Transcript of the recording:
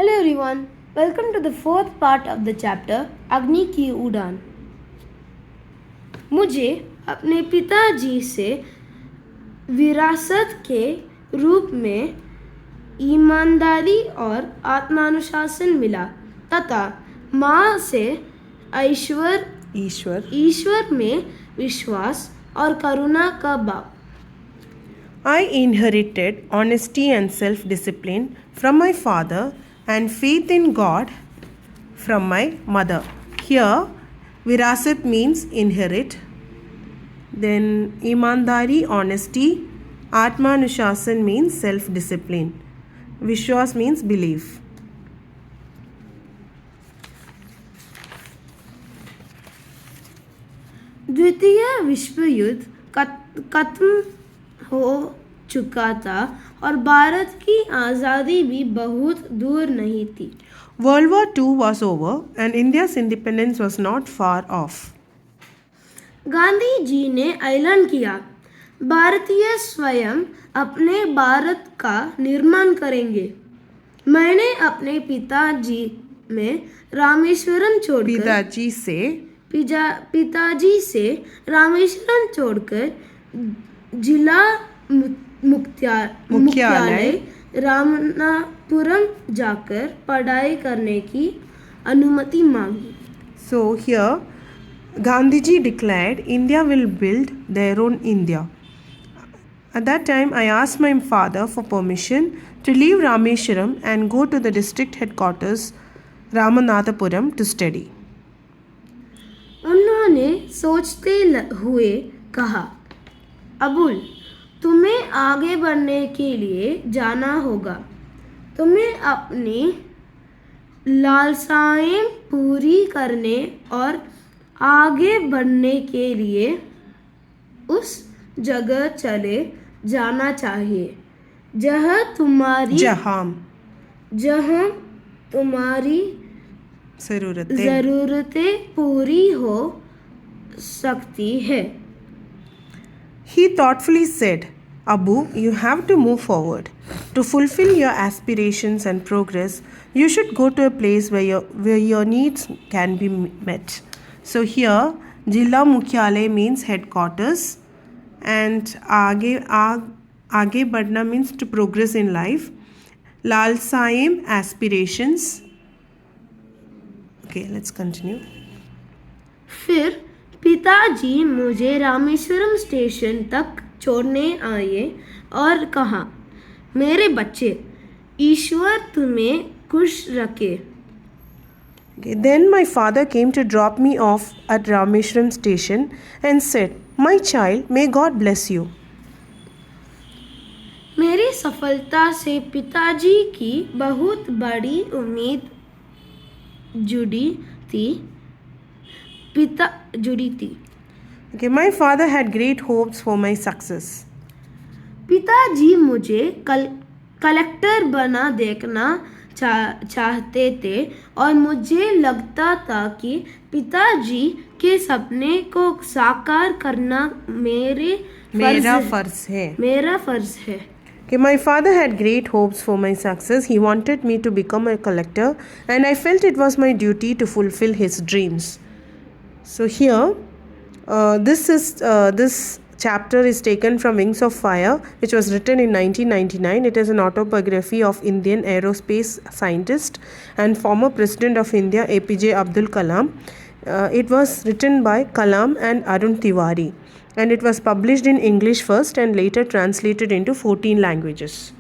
Hello everyone, welcome to the fourth part of the chapter अग्नि की उड़ान। मुझे अपने पिताजी से विरासत के रूप में ईमानदारी और आत्मानुशासन मिला तथा माँ से ईश्वर में विश्वास और करुणा का भाव। I inherited honesty and self-discipline from my father and faith in God from my mother. Here, virasat means inherit. Then imandari, honesty. Atmanushasan means self-discipline. Vishwas means belief. द्वितीय विश्व युद्ध खत्म हो चुका था और भारत की आज़ादी भी बहुत दूर नहीं थी। World War II was over and India's independence was not far off. Gandhi ji ने ऐलान किया, भारतीय स्वयं अपने भारत का निर्माण करेंगे। मैंने अपने पिताजी से रामेश्वरम छोड़कर जिला मुख्यालय रामनाथपुरम जाकर पढ़ाई करने की अनुमति मांगी। So here, Gandhiji declared India will build their own India. At that time, I asked my father for permission to leave Rameshwaram and go to the district headquarters, Ramanathapuram, to study. उन्होंने सोचते हुए कहा, अबुल, तुम्हें आगे बढ़ने के लिए जाना होगा। तुम्हें अपनी लालसाएं पूरी करने और आगे बढ़ने के लिए उस जगह चले जाना चाहिए जहाँ तुम्हारी ज़रूरतें पूरी हो सकती है। He thoughtfully said, Abu, you have to move forward. To fulfill your aspirations and progress, you should go to a place where your needs can be met. So here, Jilla Mukhyalay means headquarters and Aage Badna means to progress in life. Lalsaim, aspirations. Okay, let's continue. फिर पिताजी मुझे Rameswaram station तक छोड़ने आए और कहा, मेरे बच्चे, ईश्वर तुम्हें खुश रखे। Okay, then my father came to drop me off at Rameshwaram station and said, my child, may God bless you. मेरी सफलता से पिताजी की बहुत बड़ी उम्मीद जुड़ी थी। Okay, my father had great hopes for my success. पिताजी मुझे कलेक्टर बना देखना चाहते थे और मुझे लगता था कि पिताजी के सपने को साकार करना मेरा फर्ज है। Okay, my father had great hopes for my success. He wanted me to become a collector and I felt it was my duty to fulfill his dreams. So here, this chapter is taken from Wings of Fire, which was written in 1999. It is an autobiography of Indian aerospace scientist and former President of India, APJ Abdul Kalam. It was written by Kalam and Arun Tiwari, and it was published in English first and later translated into 14 languages.